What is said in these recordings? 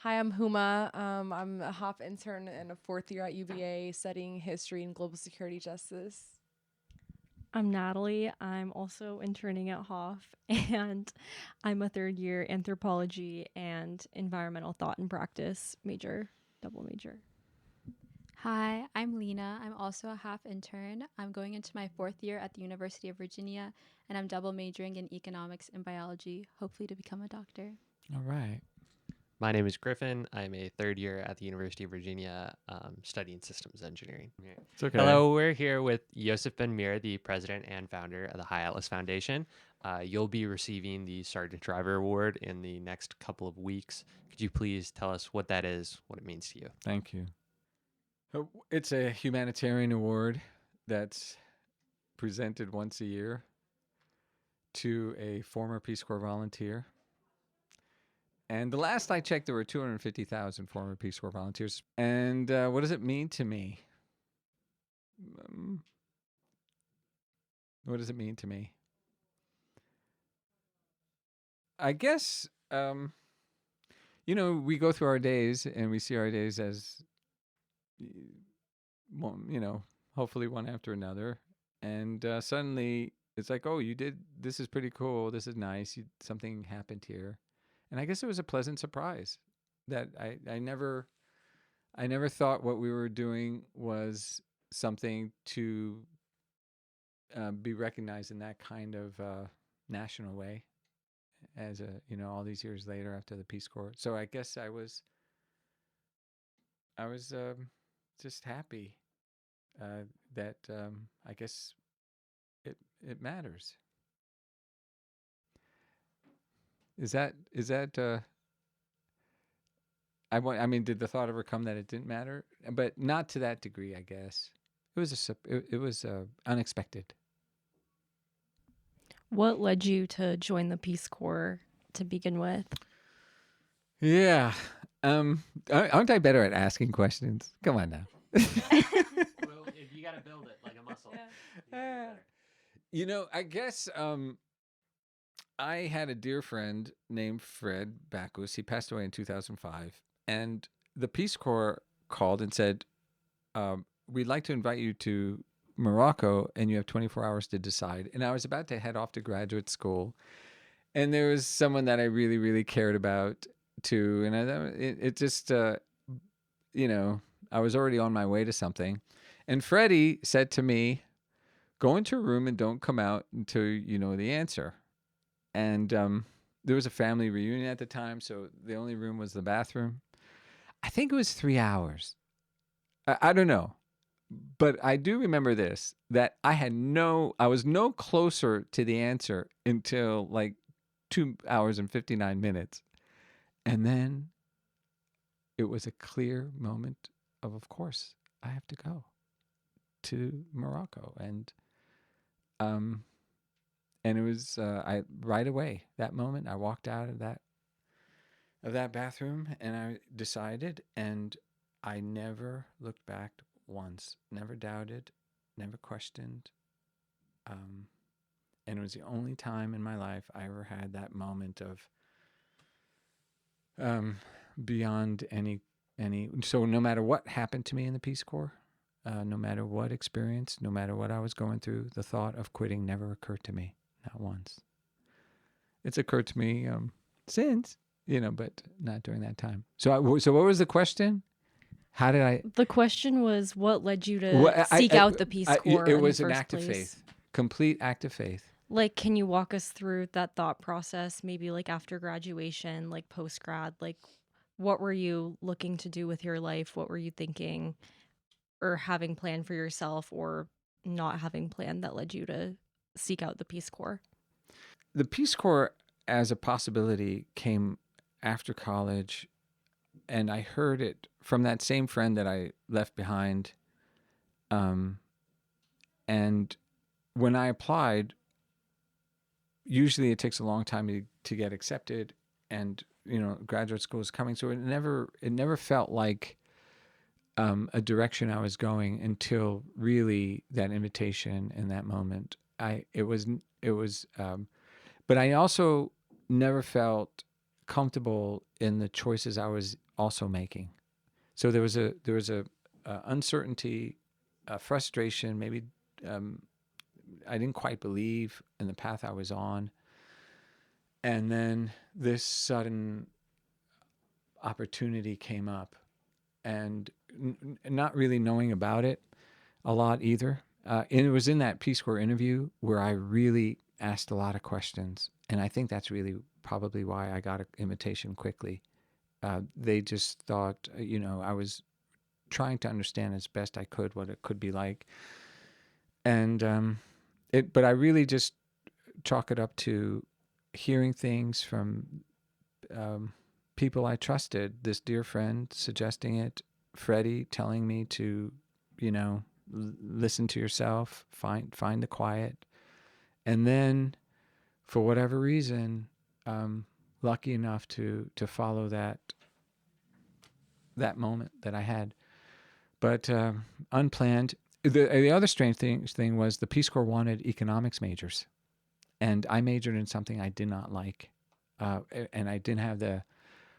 Hi, I'm Huma. I'm a HOP intern and a fourth year at UVA studying history and global security justice. I'm Natalie. I'm also interning at Hoff, and I'm a third year anthropology and environmental thought and practice major, double major. Hi, I'm Lena. I'm also a half intern. I'm going into my fourth year at the University of Virginia, and I'm double majoring in economics and biology, hopefully to become a doctor. All right. My name is Griffin. I'm a third year at the University of Virginia studying systems engineering. It's okay. Hello, we're here with Yossef Ben-Meir, the president and founder of the High Atlas Foundation. You'll be receiving the Sargent Shriver Award in the next couple of weeks. Could you please tell us what that is, what it means to you? Thank you. It's a humanitarian award that's presented once a year to a former Peace Corps volunteer. And the last I checked, there were 250,000 former Peace Corps volunteers. And what does it mean to me? What does it mean to me? I guess, we go through our days and we see our days as, hopefully one after another. And suddenly it's like, oh, you did, this is pretty cool. This is nice. Something happened here. And I guess it was a pleasant surprise that I never thought what we were doing was something to be recognized in that kind of national way as all these years later after the Peace Corps. So I guess I was just happy that I guess it matters. Is that I mean, did the thought ever come that it didn't matter? But not to that degree, I guess. It was unexpected. What led you to join the Peace Corps to begin with? Yeah. Aren't I better at asking questions? Come on now. Well, you got to build it like a muscle. I guess I had a dear friend named Fred Backus. He passed away in 2005. And the Peace Corps called and said, we'd like to invite you to Morocco, and you have 24 hours to decide. And I was about to head off to graduate school. And there was someone that I really, really cared about, too. And it just, I was already on my way to something. And Freddie said to me, go into a room and don't come out until you know the answer. And there was a family reunion at the time, so the only room was the bathroom. I think it was 3 hours. I don't know. But I do remember this, that I was no closer to the answer until like 2 hours and 59 minutes. And then it was a clear moment of course, I have to go to Morocco. And it was I right away, that moment, I walked out of that bathroom and I decided, and I never looked back once, never doubted, never questioned. And it was the only time in my life I ever had that moment of beyond any. So no matter what happened to me in the Peace Corps, no matter what experience, no matter what I was going through, the thought of quitting never occurred to me, not once. It's occurred to me since, but not during that time. So what was the question? How did I? The question was, what led you to seek out the Peace Corps? It was in an the first act of place? faith, complete act of faith. Like, can you walk us through that thought process? Maybe like after graduation, like post grad, like what were you looking to do with your life? What were you thinking or having planned for yourself, or not having planned, that led you to seek out the Peace Corps? The Peace Corps as a possibility came after college, and I heard it from that same friend that I left behind. And when I applied, usually it takes a long time to get accepted, and graduate school is coming, so it never felt like a direction I was going until really that invitation in that moment. But I also never felt comfortable in the choices I was also making. So there was a uncertainty, frustration. Maybe I didn't quite believe in the path I was on, and then this sudden opportunity came up, and not really knowing about it a lot either. And it was in that Peace Corps interview where I really asked a lot of questions, and I think that's really probably why I got an invitation quickly. They just thought, I was trying to understand as best I could what it could be like, and but I really just chalk it up to hearing things from people I trusted. This dear friend suggesting it, Freddie telling me to, listen to yourself, find the quiet, and then, for whatever reason, lucky enough to follow that moment that I had, but unplanned. The other strange thing was the Peace Corps wanted economics majors, and I majored in something I did not like, and I didn't have the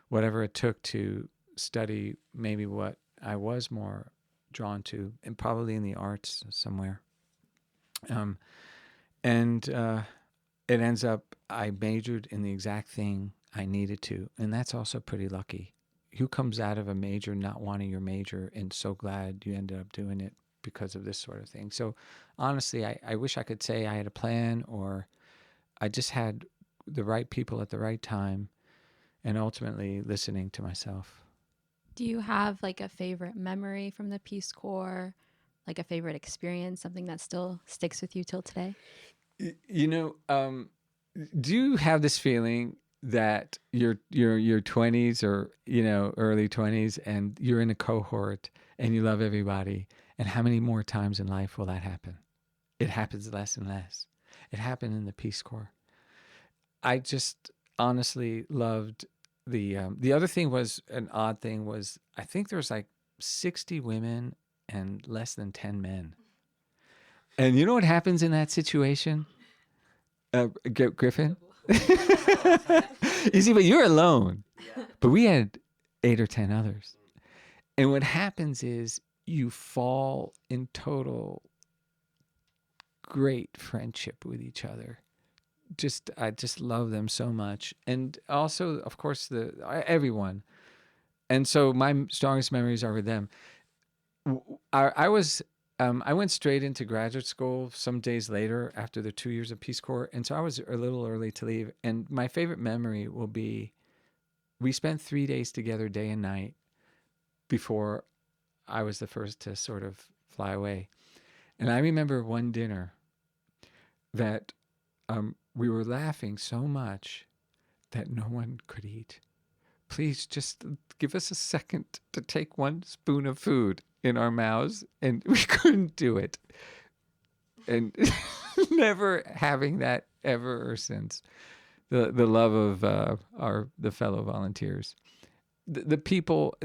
whatever it took to study maybe what I was more drawn to, and probably in the arts somewhere. And it ends up I majored in the exact thing I needed to, and that's also pretty lucky. Who comes out of a major not wanting your major and so glad you ended up doing it because of this sort of thing? So honestly, I wish I could say I had a plan, or I just had the right people at the right time, and ultimately listening to myself. Do you have like a favorite memory from the Peace Corps, like a favorite experience, something that still sticks with you till today? Do you have this feeling that your 20s or early 20s, and you're in a cohort and you love everybody, and how many more times in life will that happen? It happens less and less. It happened in the Peace Corps. I just honestly loved the other thing was, an odd thing was, I think there was like 60 women and less than 10 men. And you know what happens in that situation? Griffin? You see, but you're alone. But we had 8 or 10 others. And what happens is you fall in total great friendship with each other. I just love them so much. And also, of course, everyone. And so my strongest memories are with them. I went straight into graduate school some days later after the 2 years of Peace Corps. And so I was a little early to leave. And my favorite memory will be, we spent 3 days together, day and night, before I was the first to sort of fly away. And I remember one dinner that we were laughing so much that no one could eat. Please just give us a second to take one spoon of food in our mouths, and we couldn't do it. And never having that ever since. The love of the fellow volunteers. The people,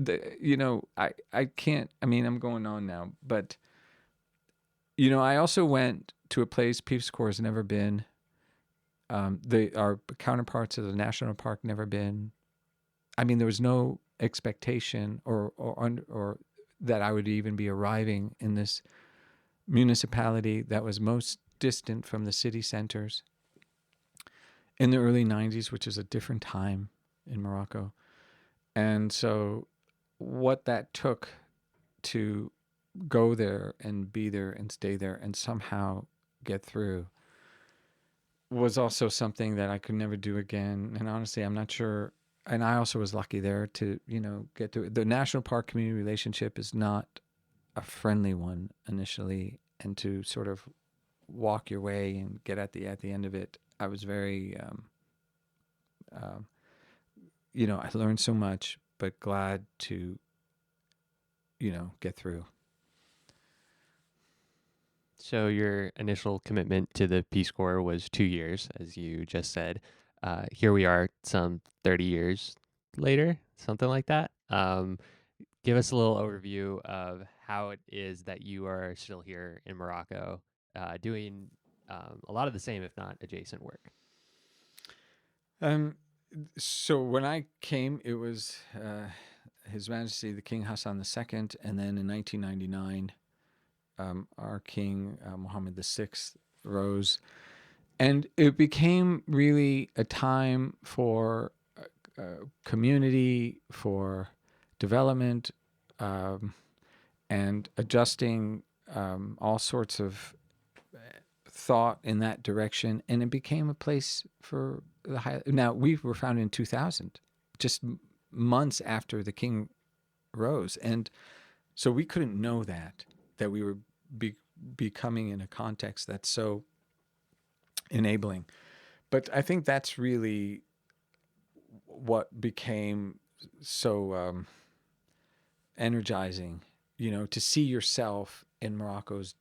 I can't, I'm going on now, but, I also went to a place Peace Corps has never been. Our counterparts of the national park never been. There was no expectation or that I would even be arriving in this municipality that was most distant from the city centers in the early 90s, which is a different time in Morocco. And so what that took to go there and be there and stay there and somehow get through was also something that I could never do again. And honestly, I'm not sure. And I also was lucky there to, get through. The national park community relationship is not a friendly one initially, and to sort of walk your way and get at the end of it, I was very, I learned so much, but glad to, get through. So your initial commitment to the Peace Corps was 2 years, as you just said. Here we are some 30 years later, something like that. Give us a little overview of how it is that you are still here in Morocco, doing a lot of the same, if not adjacent work. So when I came, it was His Majesty the King Hassan II, and then in 1999, our King Mohammed VI rose, and it became really a time for community, for development, and adjusting all sorts of thought in that direction, and it became a place for the high. Now, we were founded in 2000, just months after the king rose, and so we couldn't know that we were becoming in a context that's so enabling. But I think that's really what became so energizing, to see yourself in Morocco's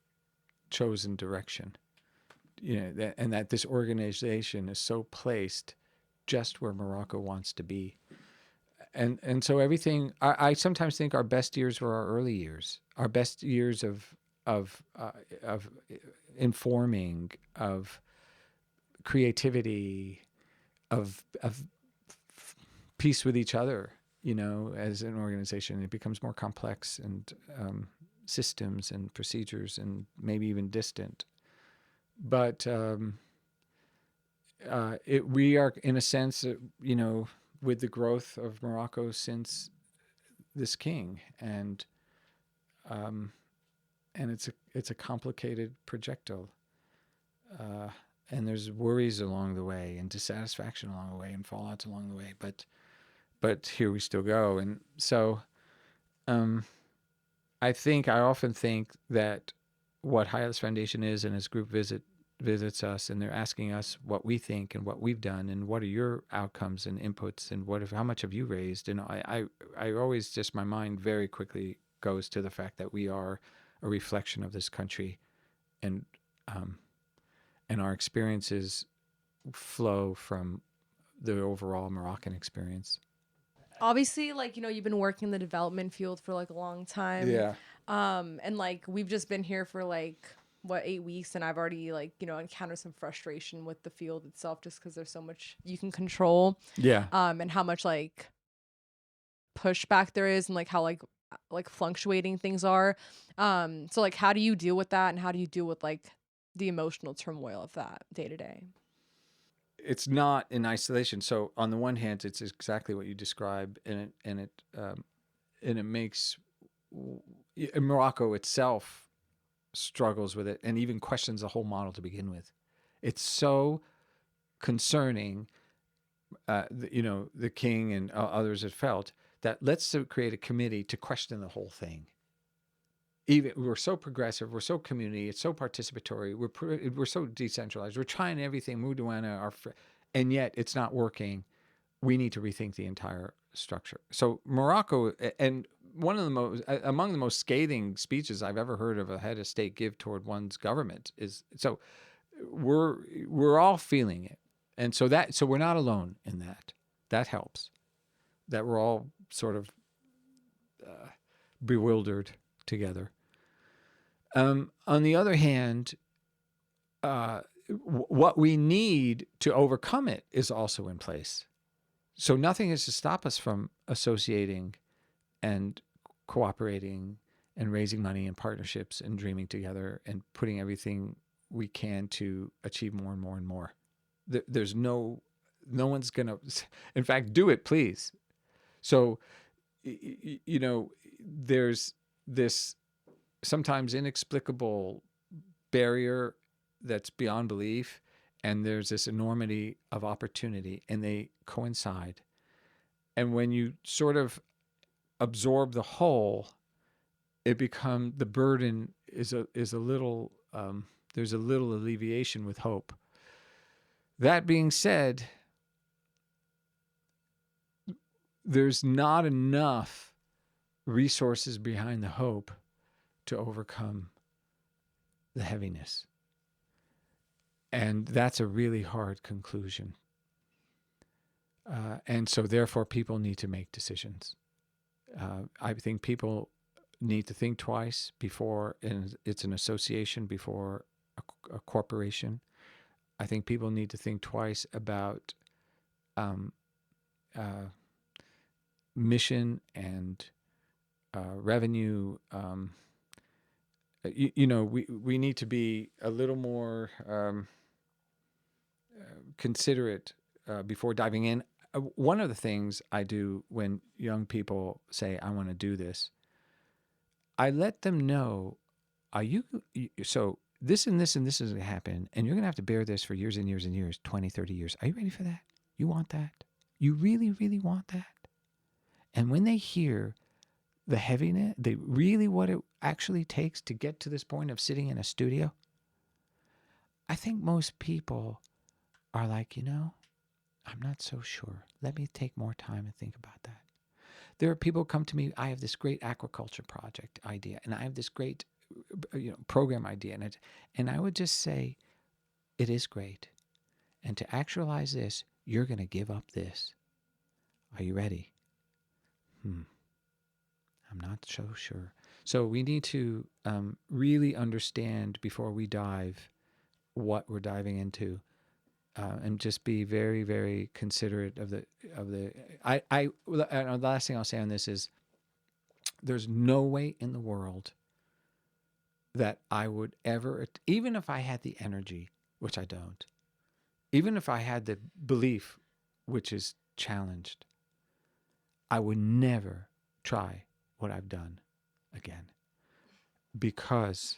chosen direction. And that this organization is so placed just where Morocco wants to be. And so everything, I sometimes think our best years were our early years, our best years of informing, of creativity, of peace with each other, as an organization. It becomes more complex, and systems and procedures, and maybe even distant. But we are, in a sense, with the growth of Morocco since this king, and it's a complicated projectile, and there's worries along the way, and dissatisfaction along the way, and fallouts along the way. But here we still go, and so I often think that what High Atlas Foundation is, and his group visits us, and they're asking us what we think and what we've done, and what are your outcomes and inputs, and how much have you raised? And I always just, my mind very quickly goes to the fact that we are a reflection of this country, and our experiences flow from the overall Moroccan experience. Obviously, you've been working in the development field for a long time. Yeah. And we've just been here for 8 weeks, and I've already encountered some frustration with the field itself, just because there's so much you can control. Yeah. And how much pushback there is, and how fluctuating things are. So how do you deal with that, and how do you deal with the emotional turmoil of that day to day? It's not in isolation. So on the one hand, it's exactly what you describe, and it makes Morocco itself struggles with it, and even questions the whole model to begin with. It's so concerning. The king and others have felt that let's create a committee to question the whole thing. Even we're so progressive, we're so community, it's so participatory, we're so decentralized, we're trying everything, and yet it's not working. We need to rethink the entire structure. So Morocco, and one of the among the most scathing speeches I've ever heard of a head of state give toward one's government is, so we're all feeling it, and so we're not alone in that. That helps. That we're all sort of bewildered together. On the other hand, what we need to overcome it is also in place. So nothing is to stop us from associating and cooperating and raising money and partnerships and dreaming together and putting everything we can to achieve more and more and more. There's no one's going to, in fact, do it, please. So, there's this sometimes inexplicable barrier that's beyond belief, and there's this enormity of opportunity, and they coincide. And when you sort of absorb the whole, the burden is a little, there's a little alleviation with hope. That being said, there's not enough resources behind the hope to overcome the heaviness. And that's a really hard conclusion. And so therefore people need to make decisions. I think people need to think twice before it's an association, before a corporation. I think people need to think twice about mission and revenue. We need to be a little more considerate before diving in. One of the things I do when young people say, I want to do this, I let them know, so this and this and this is going to happen, and you're going to have to bear this for years and years and years, 20, 30 years. Are you ready for that? You want that? You really, really want that? And when they hear the heaviness, what it actually takes to get to this point of sitting in a studio, I think most people are like, I'm not so sure. Let me take more time and think about that. There are people who come to me, I have this great aquaculture project idea, and I have this great program idea, and I would just say, it is great. And to actualize this, you're going to give up this. Are you ready? I'm not so sure. So we need to really understand before we dive what we're diving into, and just be very, very considerate of the. The last thing I'll say on this is, there's no way in the world that I would ever, even if I had the energy, which I don't, even if I had the belief, which is challenged, I would never try what I've done again, because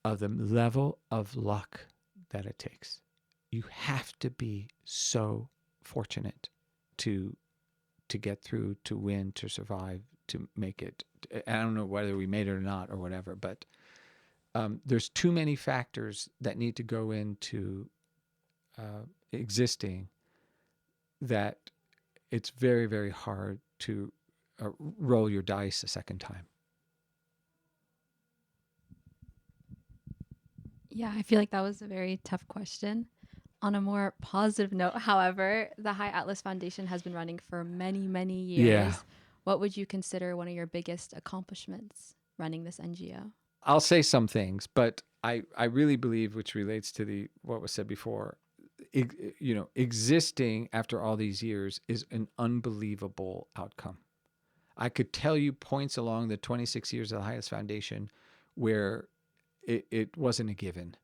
of the level of luck that it takes. You have to be so fortunate to get through, to win, to survive, to make it. I don't know whether we made it or not or whatever, but there's too many factors that need to go into existing that it's very, very hard to roll your dice a second time. Yeah, I feel like that was a very tough question. On a more positive note, however, the High Atlas Foundation has been running for many, many years. Yeah. What would you consider one of your biggest accomplishments running this NGO? I'll say some things, but I really believe, which relates to what was said before, existing after all these years is an unbelievable outcome. I could tell you points along the 26 years of the High Atlas Foundation where it wasn't a given.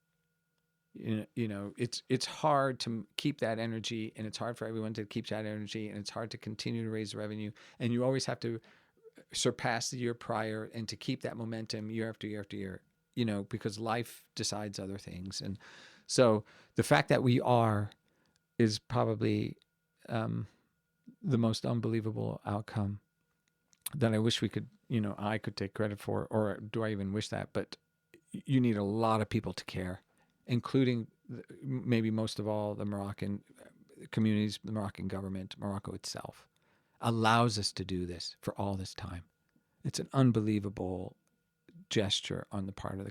It's hard to keep that energy, and it's hard for everyone to keep that energy, and it's hard to continue to raise revenue, and you always have to surpass the year prior and to keep that momentum year after year after year, because life decides other things. And so the fact that we is probably the most unbelievable outcome that I wish we could, I could take credit for, or do I even wish that? But you need a lot of people to care, including maybe most of all the Moroccan communities, the Moroccan government, Morocco itself allows us to do this for all this time. It's an unbelievable gesture on the part of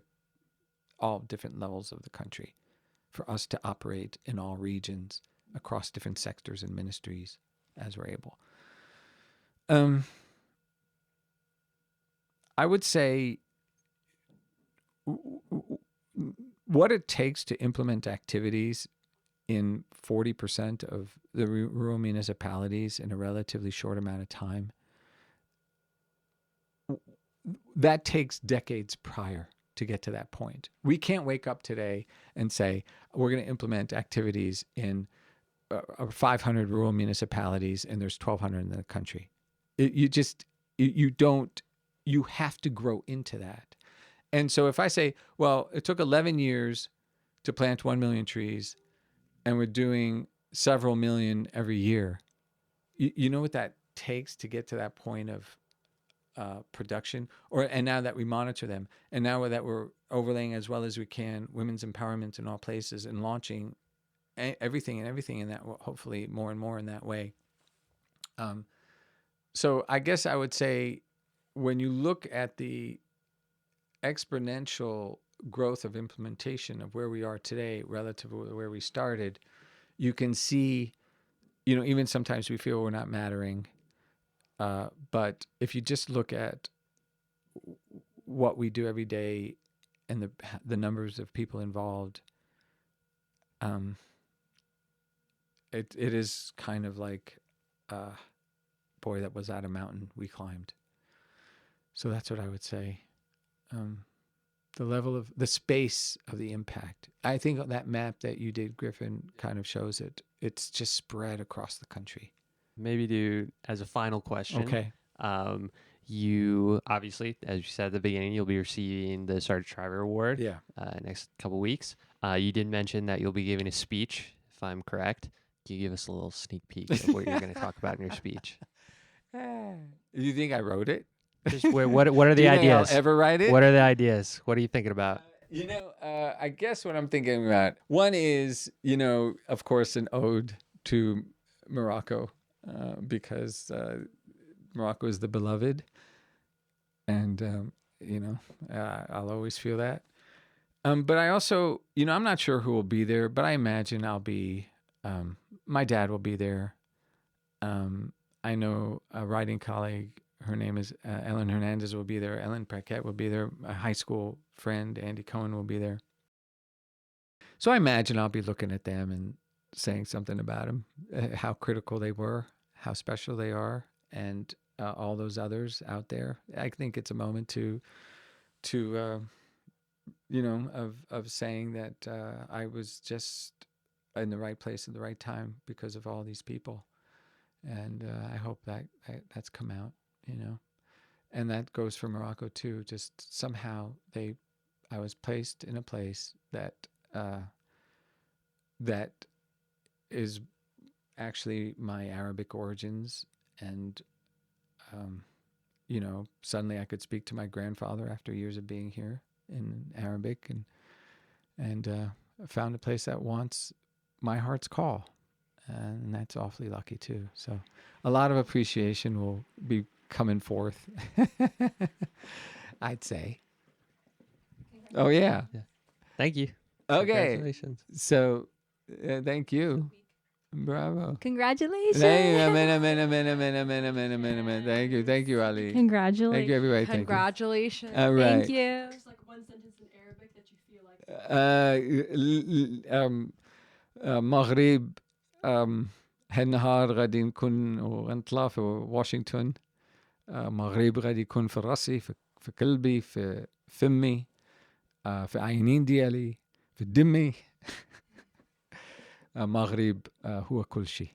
all different levels of the country for us to operate in all regions across different sectors and ministries as we're able. I would say what it takes to implement activities in 40% of the rural municipalities in a relatively short amount of time, that takes decades prior to get to that point. We can't wake up today and say, we're going to implement activities in 500 rural municipalities and there's 1,200 in the country. You have to grow into that. And so if I say, well, it took 11 years to plant 1 million trees and we're doing several million every year, you know what that takes to get to that point of production? And now that we monitor them, and now that we're overlaying as well as we can women's empowerment in all places and launching everything in that, hopefully more and more in that way. So I guess I would say, when you look at the exponential growth of implementation of where we are today relative to where we started, you can see, even sometimes we feel we're not mattering. But if you just look at what we do every day and the numbers of people involved, it is kind of like boy, that was at a mountain we climbed. So that's what I would say. The level of the space of the impact. I think that map that you did, Griffin, kind of shows it. It's just spread across the country. Maybe do as a final question. Okay. You obviously, as you said at the beginning, you'll be receiving the Sargent Shriver Award. Yeah. Next couple weeks. You did mention that you'll be giving a speech, if I'm correct. Can you give us a little sneak peek of what you're going to talk about in your speech? You think I wrote it? Just what are Do the you think I'll ideas? ever write it? What are the ideas? What are you thinking about? I guess what I'm thinking about, one is, of course, an ode to Morocco, because Morocco is the beloved, and I'll always feel that. But I also, I'm not sure who will be there, but I imagine I'll be. My dad will be there. I know a writing colleague. Her name is Ellen Hernandez will be there. Ellen Paquette will be there. A high school friend, Andy Cohen, will be there. So I imagine I'll be looking at them and saying something about them, how critical they were, how special they are, and all those others out there. I think it's a moment to of saying that I was just in the right place at the right time because of all these people. And I hope that's come out. And that goes for Morocco too. Just somehow I was placed in a place that that is actually my Arabic origins, and suddenly I could speak to my grandfather after years of being here in Arabic, and found a place that wants my heart's call, and that's awfully lucky too. So a lot of appreciation will be coming forth, I'd say. Oh yeah. Thank you. Okay. Congratulations. So thank you. Bravo. Congratulations. Amen. Thank you, Ali. Congratulations. Thank you, everybody. Congratulations. All right. Thank you. There's like one sentence in Arabic that you feel like. مغرب هالنهار غادي نكون وغنطلع في واشنطن. مغرب غادي يكون في راسي، في قلبي، في فمي، في عينين ديالي، في دمي. مغرب هو كل شيء.